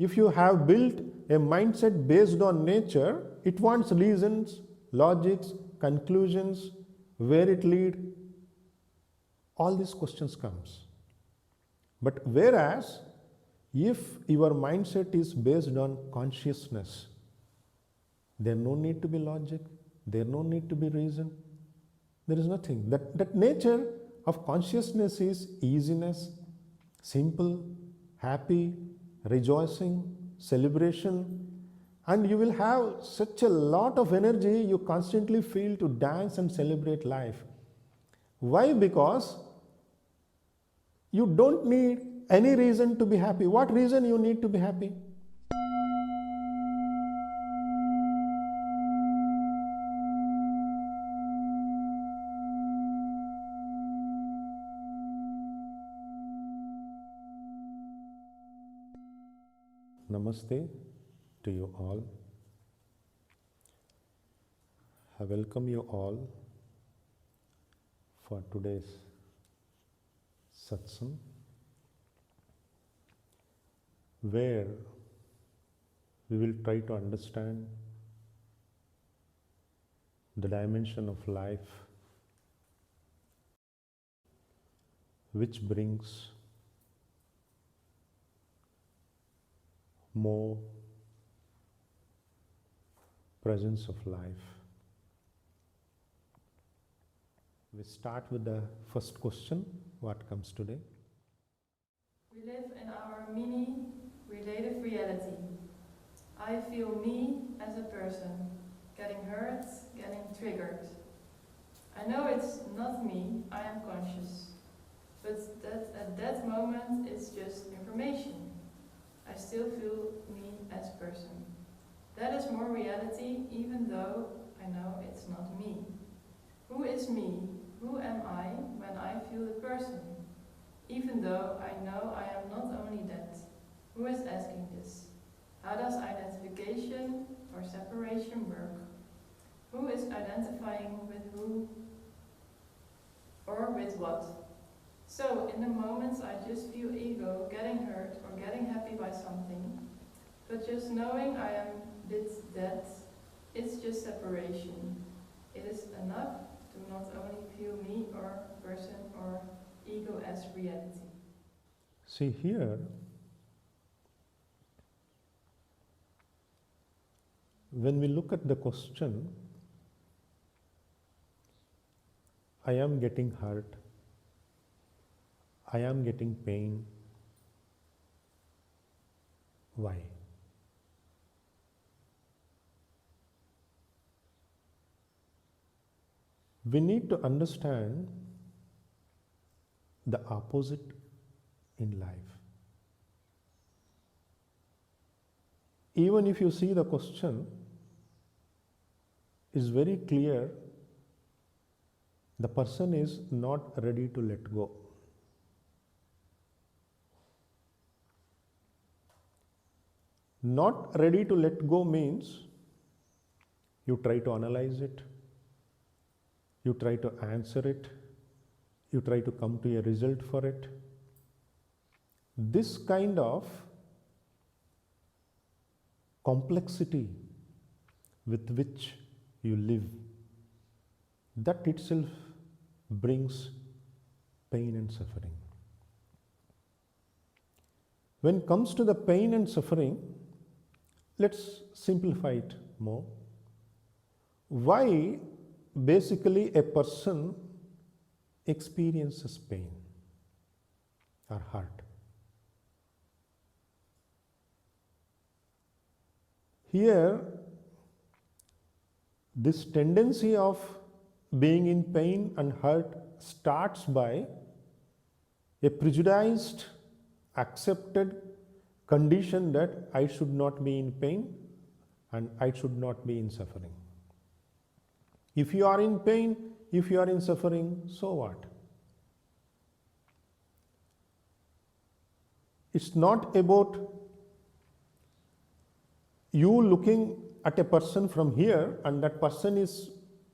If you have built a mindset based on nature, it wants reasons, logics, conclusions, where it lead. All these questions comes. But whereas if your mindset is based on consciousness, there no need to be logic, there no need to be reason, there is nothing. That nature of consciousness is easiness, simple, happy, rejoicing, celebration, and you will have such a lot of energy you constantly feel to dance and celebrate life. Why? Because you don't need any reason to be happy. What reason you need to be happy? Namaste to you all. I welcome you all for today's satsang, where we will try to understand the dimension of life which brings more presence of life. We start with the first question. What comes today? We live in our mini relative reality. I feel me as a person, getting hurt, getting triggered. I know it's not me, I am conscious, but that at that moment it's just information. I still feel me as person. That is more reality, even though I know it's not me. Who is me? Who am I when I feel the person? Even though I know I am not only that. Who is asking this? How does identification or separation work? Who is identifying with who or with what? So, in the moments I just feel ego getting hurt or getting happy by something, but just knowing I am with that, it's just separation. It is enough to not only feel me or person or ego as reality. See here, when we look at the question, I am getting hurt, I am getting pain. Why? We need to understand the opposite in life. Even if you see the question is very clear, the person is not ready to let go. Not ready to let go means you try to analyze it, you try to answer it, you try to come to a result for it. This kind of complexity with which you live, that itself brings pain and suffering. When it comes to the pain and suffering, let's simplify it more. Why basically a person experiences pain or hurt? Here, this tendency of being in pain and hurt starts by a prejudiced, accepted condition that I should not be in pain and I should not be in suffering. If you are in pain, if you are in suffering, so what? It's not about you looking at a person from here and that person is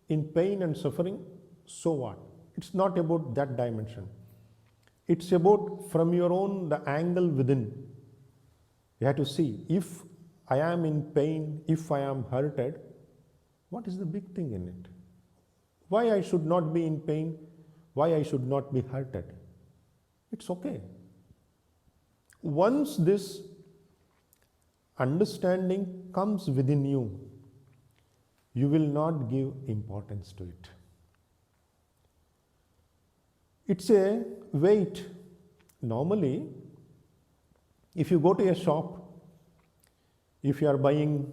in pain and suffering, so what? It's not about that dimension. It's about from your own, the angle within. You have to see, if I am in pain, if I am hurted, what is the big thing in it? Why I should not be in pain? Why I should not be hurted? It's okay. Once this understanding comes within you, you will not give importance to it. It's a weight. Normally, if you go to a shop, if you are buying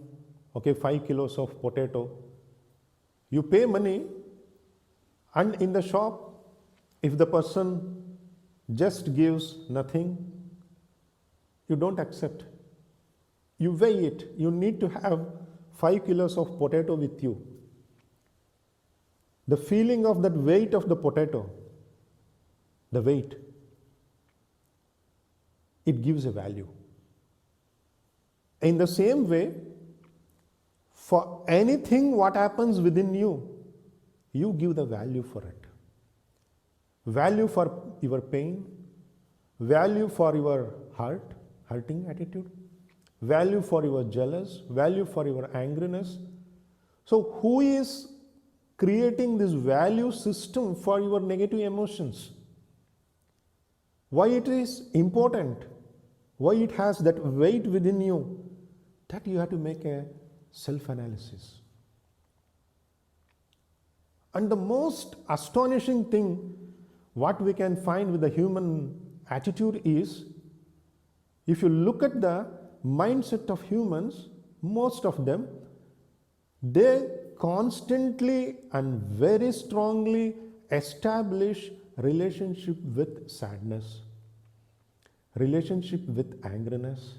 5 kilos of potato, you pay money, and in the shop, if the person just gives nothing, you don't accept. You weigh it. You need to have 5 kilos of potato with you. The feeling of that weight of the potato, the weight, it gives a value. In the same way, for anything what happens within you, you give the value for it. Value for your pain, value for your hurting attitude, value for your jealous, value for your angriness. So who is creating this value system for your negative emotions? Why it is important? Why it has that weight within you? That you have to make a self-analysis. And the most astonishing thing what we can find with the human attitude is, if you look at the mindset of humans, most of them, they constantly and very strongly establish relationship with sadness, relationship with angriness,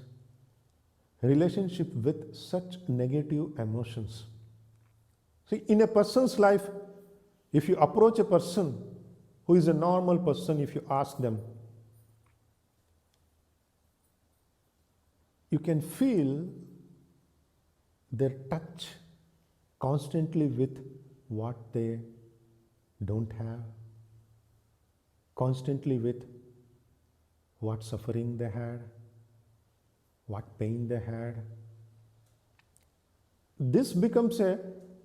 relationship with such negative emotions. See, in a person's life, if you approach a person who is a normal person, if you ask them, you can feel their touch constantly with what they don't have, constantly with what suffering they had, what pain they had. This becomes a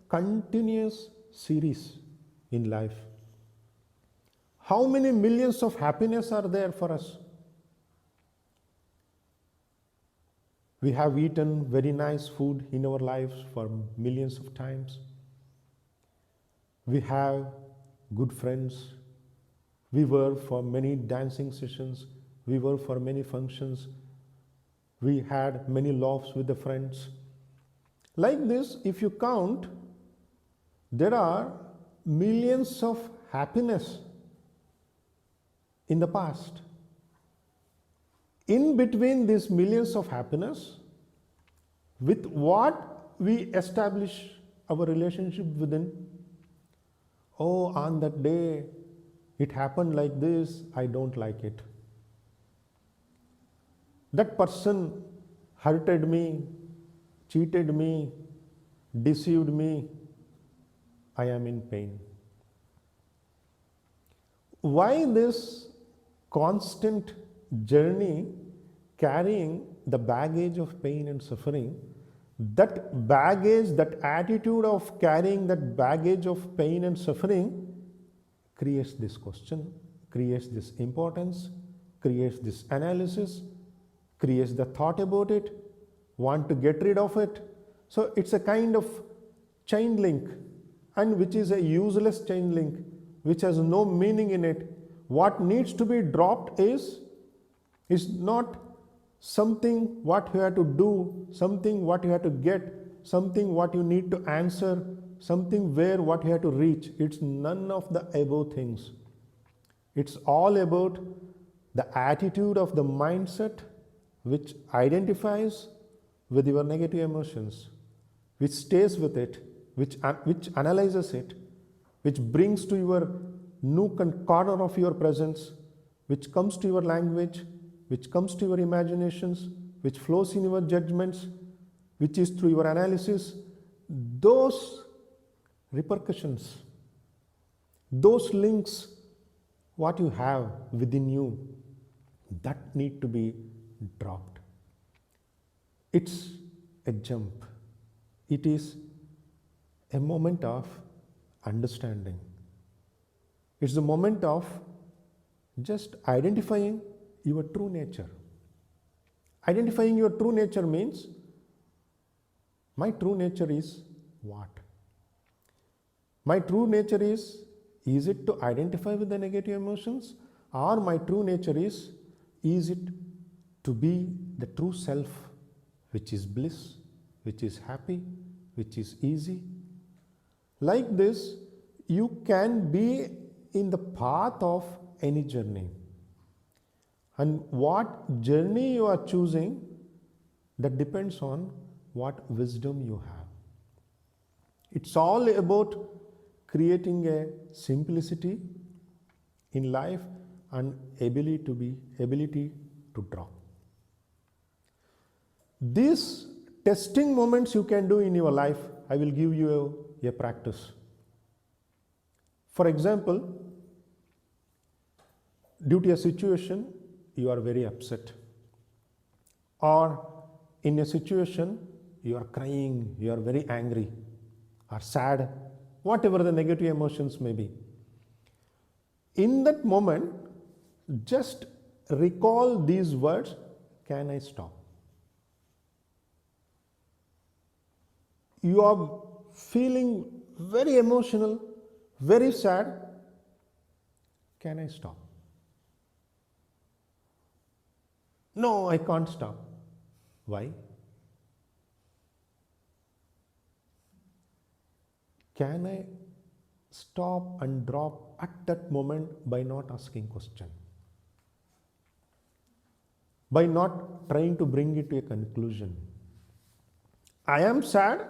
continuous series in life. How many millions of happiness are there for us? We have eaten very nice food in our lives for millions of times. We have good friends. We were for many dancing sessions. We were for many functions. We had many laughs with the friends. Like this, if you count, there are millions of happiness in the past. In between these millions of happiness, with what we establish our relationship within, oh, on that day it happened like this, I don't like it. That person hurted me, cheated me, deceived me, I am in pain. Why this constant journey carrying the baggage of pain and suffering? That baggage, that attitude of carrying that baggage of pain and suffering creates this question, creates this importance, creates this analysis, creates the thought about it, want to get rid of it. So it's a kind of chain link, and which is a useless chain link, which has no meaning in it. What needs to be dropped is not something what you have to do, something what you have to get, something what you need to answer, something where what you have to reach. It's none of the above things. It's all about the attitude of the mindset which identifies with your negative emotions, which stays with it, which analyzes it, which brings to your nook and corner of your presence, which comes to your language, which comes to your imaginations, which flows in your judgments, which is through your analysis. Those repercussions, those links, what you have within you, that need to be dropped. It's a jump. It is a moment of understanding. It's the moment of just identifying your true nature. Identifying your true nature means my true nature is what? My true nature is it to identify with the negative emotions, or my true nature is it to be the true self, which is bliss, which is happy, which is easy? Like this, you can be in the path of any journey. And what journey you are choosing, that depends on what wisdom you have. It's all about creating a simplicity in life and ability to draw. These testing moments you can do in your life. I will give you a practice. For example, due to a situation, you are very upset, or in a situation you are crying, you are very angry or sad, whatever the negative emotions may be. In that moment, just recall these words, can I stop? You are feeling very emotional, very sad, can I stop? No, I can't stop. Why? Can I stop and drop at that moment by not asking question? By not trying to bring it to a conclusion. I am sad,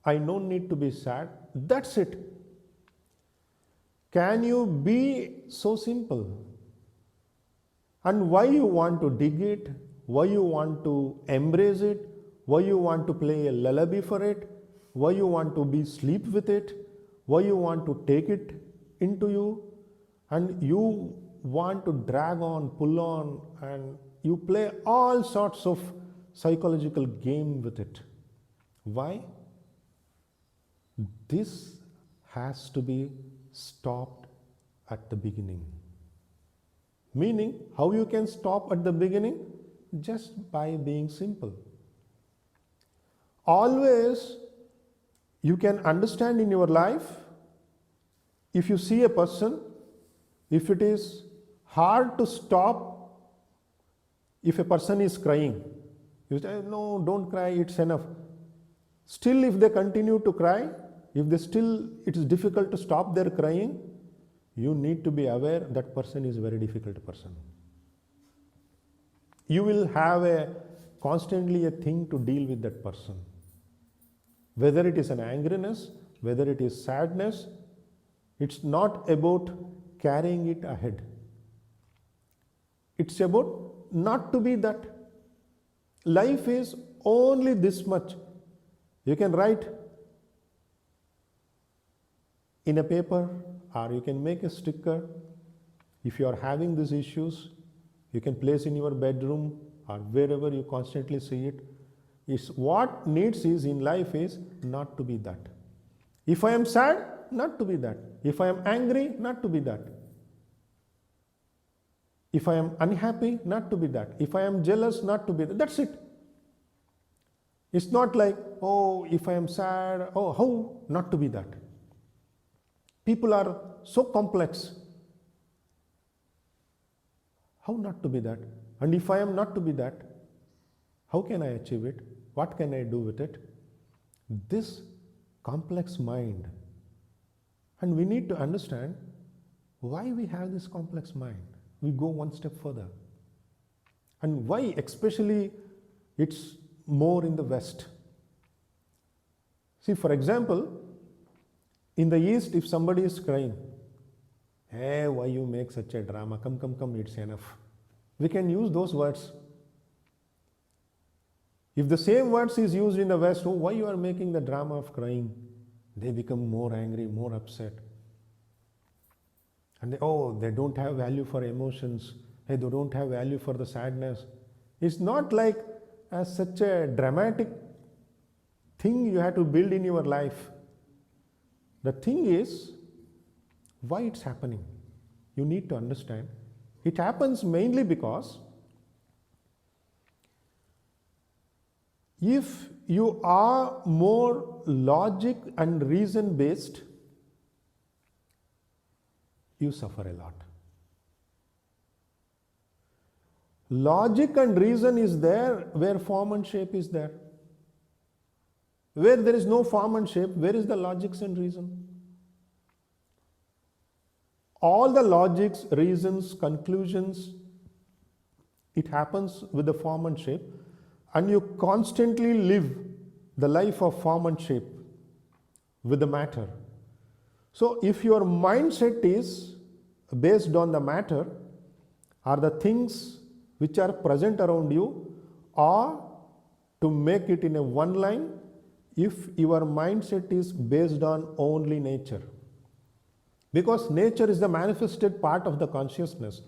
I don't need to be sad, that's it. Can you be so simple? And why you want to dig it, why you want to embrace it, why you want to play a lullaby for it, why you want to be sleep with it, why you want to take it into you, and you want to drag on, pull on, and you play all sorts of psychological game with it. Why? This has to be stopped at the beginning. Meaning, how you can stop at the beginning? Just by being simple. Always you can understand in your life, if you see a person, if it is hard to stop, if a person is crying, you say, no, don't cry, it's enough. Still, if they continue to cry, it is difficult to stop their crying, you need to be aware that person is a very difficult person. You will have constantly a thing to deal with that person. Whether it is an angriness, whether it is sadness, it's not about carrying it ahead. It's about not to be that. Life is only this much. You can write in a paper, or you can make a sticker. If you are having these issues, you can place in your bedroom or wherever you constantly see it. What needs is in life is not to be that. If I am sad, not to be that. If I am angry, not to be that. If I am unhappy, not to be that. If I am jealous, not to be that. That's it. It's not like, oh, if I am sad, oh, how not to be that. People are so complex. How not to be that? And if I am not to be that, how can I achieve it? What can I do with it? This complex mind. And we need to understand why we have this complex mind. We go one step further. And why, especially, it's more in the West. See, for example, in the East, if somebody is crying, hey, why you make such a drama? Come, it's enough. We can use those words. If the same words is used in the West, oh, why you are making the drama of crying? They become more angry, more upset. And they don't have value for emotions. Hey, they don't have value for the sadness. It's not like as such a dramatic thing you have to build in your life. The thing is, why it's happening. You need to understand. It happens mainly because if you are more logic and reason based, you suffer a lot. Logic and reason is there where form and shape is there. Where there is no form and shape, where is the logics and reason? All the logics, reasons, conclusions, it happens with the form and shape, and you constantly live the life of form and shape with the matter. So if your mindset is based on the matter, or the things which are present around you, or to make it in a one line, if your mindset is based on only nature. Because nature is the manifested part of the consciousness.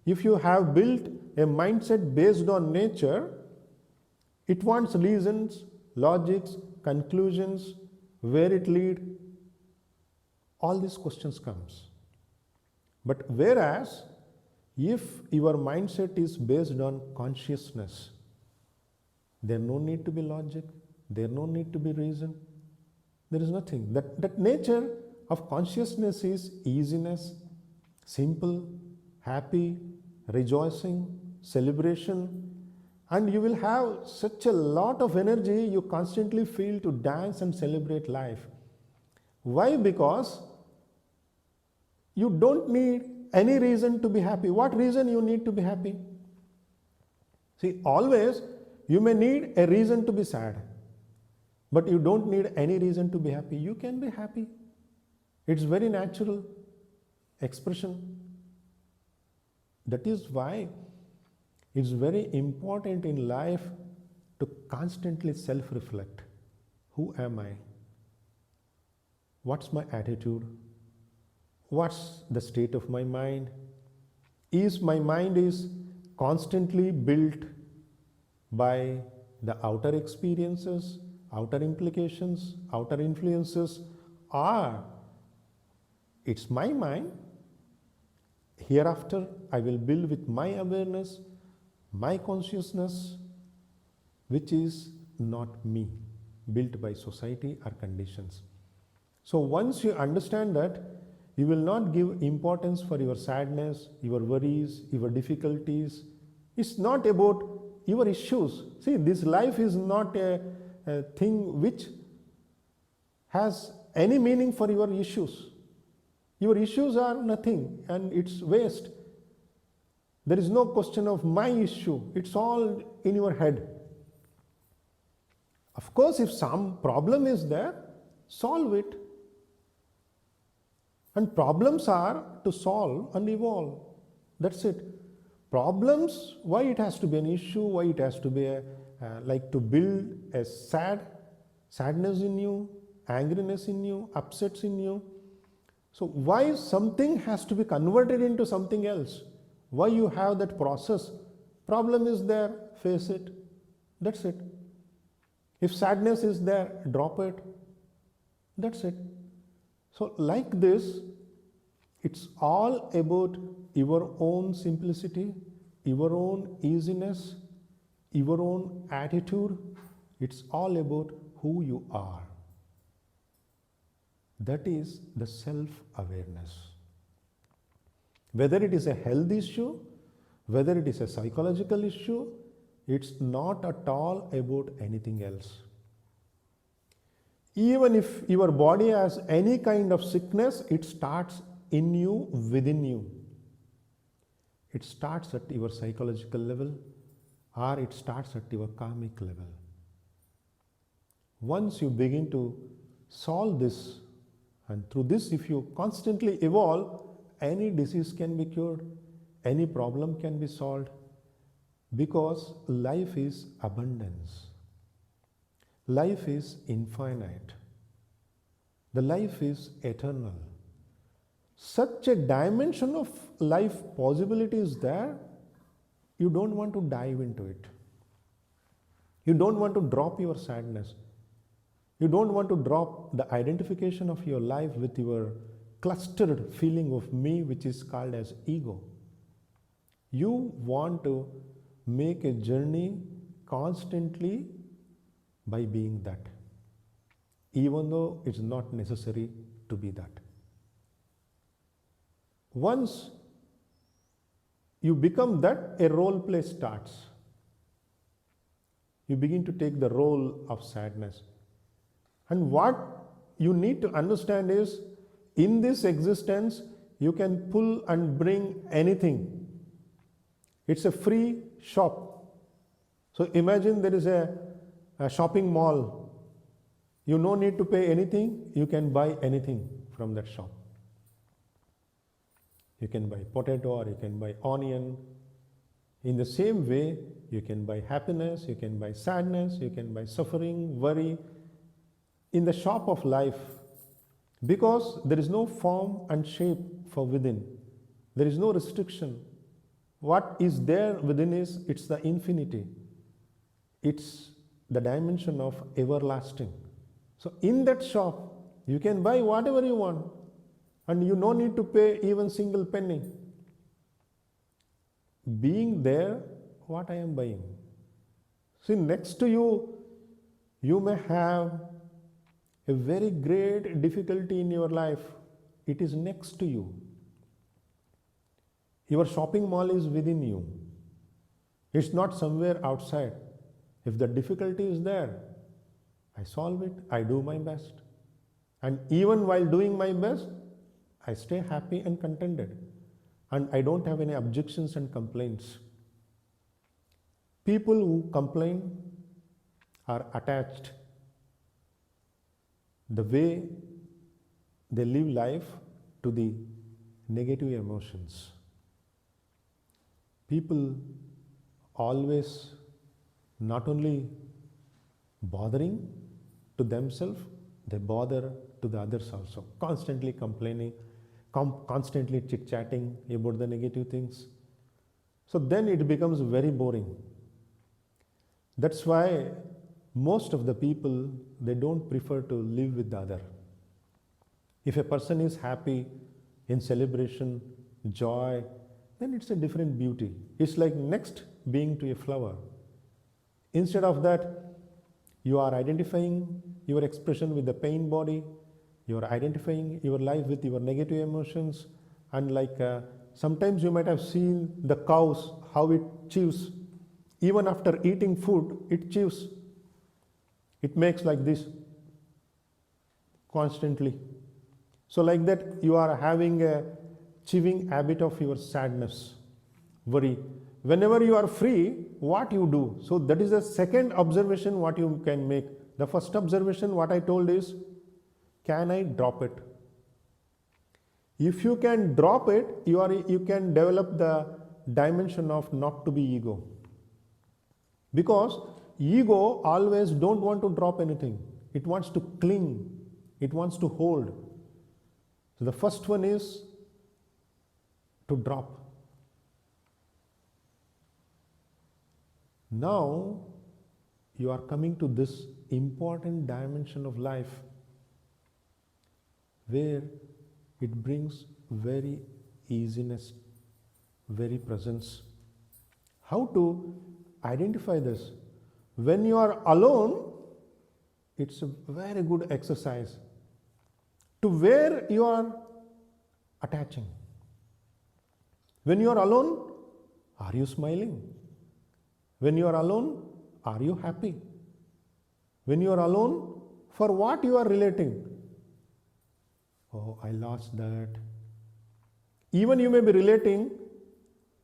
If you have built a mindset based on nature, it wants reasons, logics, conclusions, where it lead. All these questions comes. But whereas, if your mindset is based on consciousness, there no need to be logic, there no need to be reason, there is nothing. That nature of consciousness is easiness, simple, happy, rejoicing, celebration, and you will have such a lot of energy you constantly feel to dance and celebrate life. Why? Because you don't need any reason to be happy. What reason you need to be happy? See, always you may need a reason to be sad, but you don't need any reason to be happy. You can be happy. It's very natural expression. That is why it's very important in life to constantly self-reflect. Who am I? What's my attitude? What's the state of my mind? Is my mind is constantly built by the outer experiences, outer implications, outer influences, or it's my mind. Hereafter, I will build with my awareness, my consciousness, which is not me, built by society or conditions. So once you understand that, you will not give importance for your sadness, your worries, your difficulties. It's not about your issues. See, this life is not a thing which has any meaning for your issues. Your issues are nothing and it's waste. There is no question of my issue. It's all in your head. Of course, if some problem is there, solve it. And problems are to solve and evolve. That's it. Problems, why it has to be an issue, why it has to be like to build a sadness in you, angriness in you, upsets in you. So why something has to be converted into something else? Why you have that process? Problem is there, face it. That's it. If sadness is there, drop it. That's it. So like this, it's all about your own simplicity, your own easiness, your own attitude. It's all about who you are. That is the self-awareness. Whether it is a health issue, whether it is a psychological issue, it's not at all about anything else. Even if your body has any kind of sickness, it starts in you, within you. It starts at your psychological level, or it starts at your karmic level. Once you begin to solve this, and through this, if you constantly evolve, any disease can be cured, any problem can be solved, because life is abundance. Life is infinite. The life is eternal. Such a dimension of life possibility is there, you don't want to dive into it. You don't want to drop your sadness. You don't want to drop the identification of your life with your clustered feeling of me, which is called as ego. You want to make a journey constantly by being that, even though it's not necessary to be that. Once you become that, a role play starts. You begin to take the role of sadness. And what you need to understand is, in this existence, you can pull and bring anything. It's a free shop. So imagine there is a shopping mall. You no need to pay anything, you can buy anything from that shop. You can buy potato or you can buy onion. In the same way, you can buy happiness, you can buy sadness, you can buy suffering, worry in the shop of life, because there is no form and shape for within. There is no restriction. What is there within is, it's the infinity. It's the dimension of everlasting. So in that shop, you can buy whatever you want, and you no need to pay even single penny. Being there, what I am buying? See, next to you, you may have a very great difficulty in your life. It is next to you. Your shopping mall is within you. It's not somewhere outside. If the difficulty is there, I solve it, I do my best. And even while doing my best, I stay happy and contented. And I don't have any objections and complaints. People who complain are attached. The way they live life to the negative emotions. People always not only bothering to themselves, they bother to the others also, constantly complaining, constantly chit-chatting about the negative things. So then it becomes very boring. That's why most of the people, they don't prefer to live with the other. If a person is happy in celebration, joy, then it's a different beauty. It's like next being to a flower. Instead of that, you are identifying your expression with the pain body, you are identifying your life with your negative emotions, and sometimes you might have seen the cows, how it chews. Even after eating food, it chews. It makes like this constantly. So like that, you are having a chewing habit of your sadness, worry. Whenever you are free, what you do? So that is the second observation what you can make. The first observation what I told is, can I drop it? If you can drop it, you can develop the dimension of not to be ego. Because ego always don't want to drop anything. It wants to cling. It wants to hold. So the first one is to drop. Now you are coming to this important dimension of life where it brings very easiness, very presence. How to identify this? When you are alone, it's a very good exercise to where you are attaching. When you are alone, are you smiling? When you are alone, are you happy? When you are alone, for what you are relating? Oh, I lost that. Even you may be relating,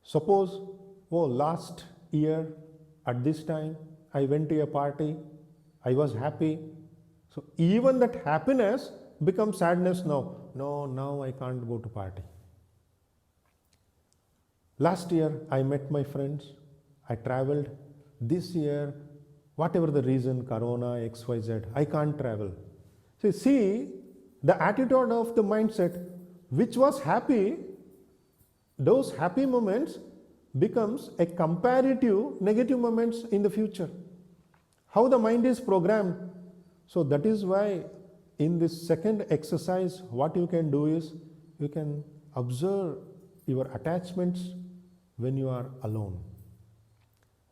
suppose, oh, last year at this time, I went to a party, I was happy. So even that happiness becomes sadness now. No, now I can't go to party. Last year, I met my friends, I traveled. This year, whatever the reason, Corona, XYZ, I can't travel. So see, the attitude of the mindset, which was happy, those happy moments becomes a comparative negative moments in the future. how the mind is programmed. So that is why in this second exercise, what you can do is you can observe your attachments when you are alone.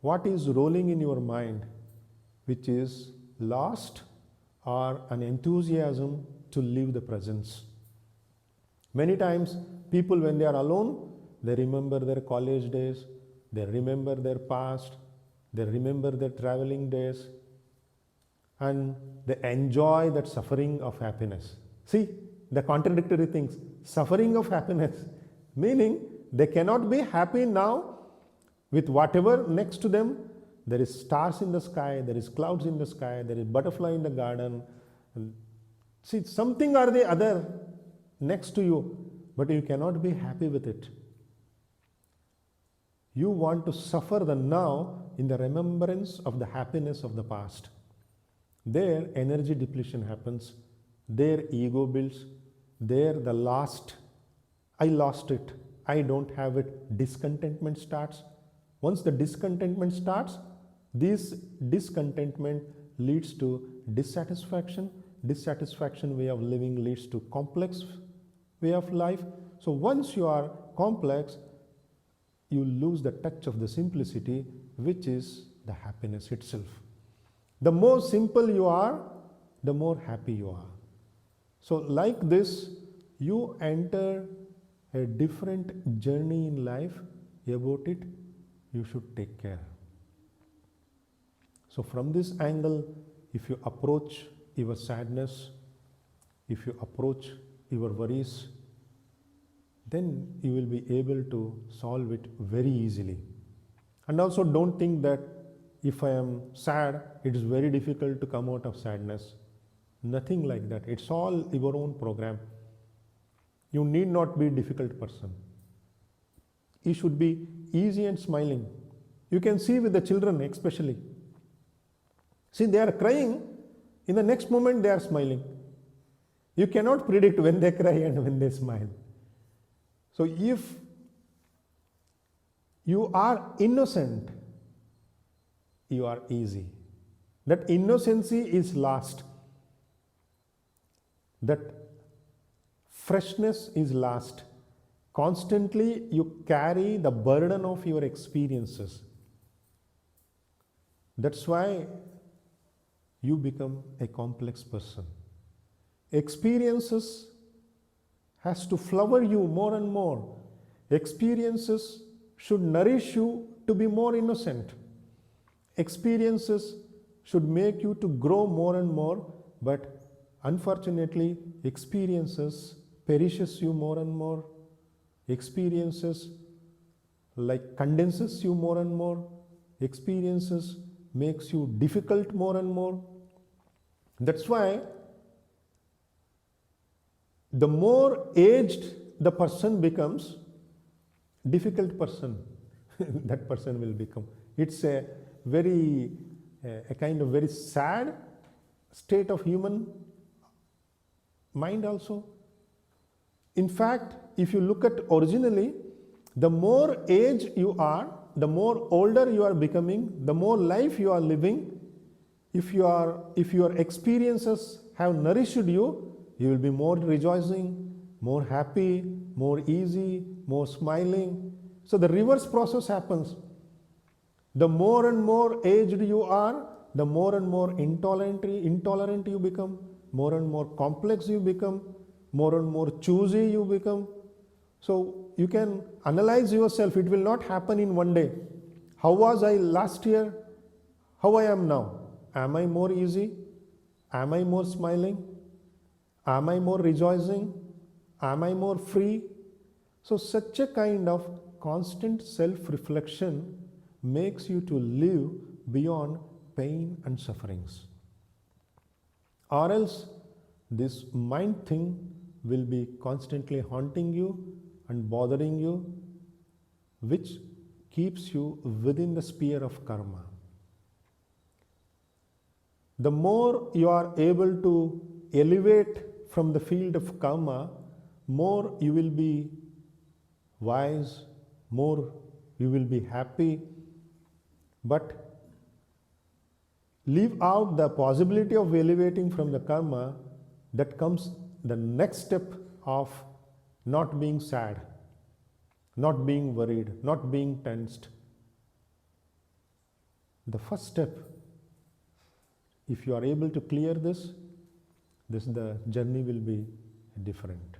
What is rolling in your mind, which is lost or an enthusiasm to live the presence. Many times people, when they are alone, they remember their college days, they remember their past, they remember their traveling days, and they enjoy that suffering of happiness. See, the contradictory things. Suffering of happiness, meaning they cannot be happy now with whatever next to them. There is stars in the sky, there is clouds in the sky, there is butterfly in the garden. See, something or the other next to you, but you cannot be happy with it. You want to suffer the now in the remembrance of the happiness of the past. There energy depletion happens, there ego builds, there the lost, I lost it, I don't have it, discontentment starts. Once the discontentment starts, this discontentment leads to dissatisfaction. Dissatisfaction way of living leads to complex way of life. So once you are complex, you lose the touch of the simplicity, which is the happiness itself. The more simple you are, the more happy you are. So like this, you enter a different journey in life. About it, you should take care. So from this angle, if you approach your sadness, if you approach your worries, then you will be able to solve it very easily. And also don't think that if I am sad, it is very difficult to come out of sadness. Nothing like that. It's all your own program. You need not be a difficult person. You should be easy and smiling. You can see with the children especially. See, they are crying, in the next moment they are smiling. You cannot predict when they cry and when they smile. So if you are innocent, you are easy. That innocency is lost. That freshness is lost. Constantly you carry the burden of your experiences. That's why you become a complex person. Experiences has to flower you more and more. Experiences should nourish you to be more innocent. Experiences should make you to grow more and more, but unfortunately, experiences perishes you more and more. Experiences like condenses you more and more. Experiences makes you difficult more and more. That's why the more aged the person becomes, difficult person that person will become. It's a kind of very sad state of human mind also. In fact, if you look at originally, the more age you are, the more older you are becoming, the more life you are living. If your experiences have nourished you, you will be more rejoicing, more happy, more easy, more smiling. So the reverse process happens. The more and more aged you are, the more and more intolerant you become, more and more complex you become, more and more choosy you become. So you can analyze yourself. It will not happen in one day. How was I last year? How I am now? Am I more easy? Am I more smiling? Am I more rejoicing? Am I more free? So such a kind of constant self-reflection makes you to live beyond pain and sufferings. Or else this mind thing will be constantly haunting you and bothering you, which keeps you within the sphere of karma. The more you are able to elevate from the field of karma, more you will be wise, more you will be happy. But leave out the possibility of elevating from the karma, that comes the next step of not being sad, not being worried, not being tensed. The first step, if you are able to clear this, the journey will be different.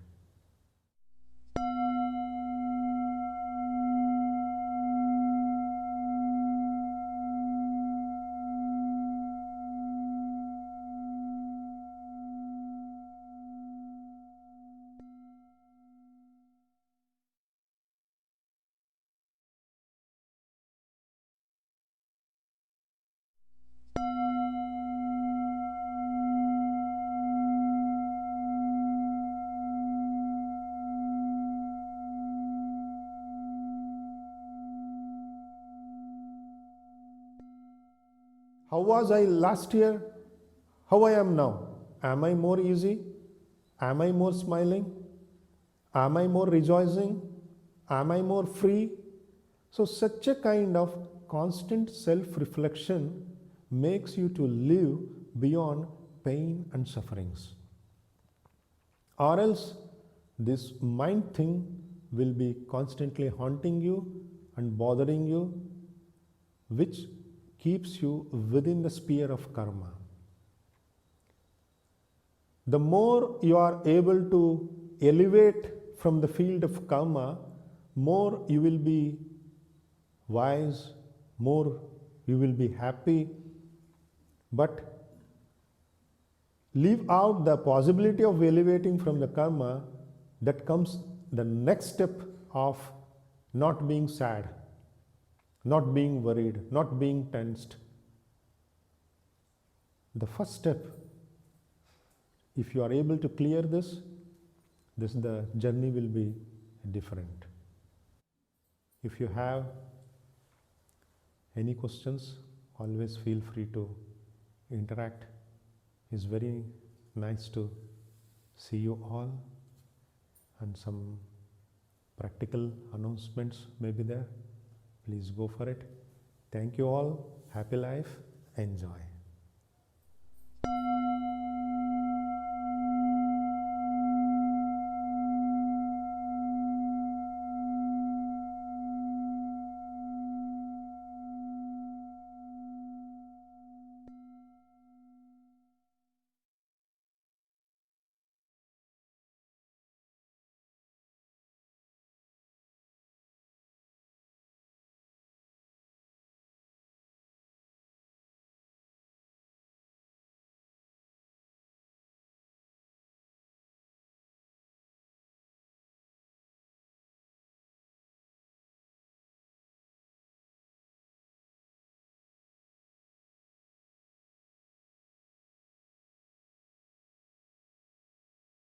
How was I last year? How I am now? Am I more easy? Am I more smiling? Am I more rejoicing? Am I more free? So, such a kind of constant self reflection makes you to live beyond pain and sufferings. Or else, this mind thing will be constantly haunting you and bothering you, which keeps you within the sphere of karma. The more you are able to elevate from the field of karma, more you will be wise, more you will be happy. But leave out the possibility of elevating from the karma, that comes the next step of not being sad, not being worried, not being tensed. The first step, if you are able to clear this, the journey will be different. If you have any questions, always feel free to interact. It's very nice to see you all, and some practical announcements may be there. Please go for it. Thank you all. Happy life. Enjoy.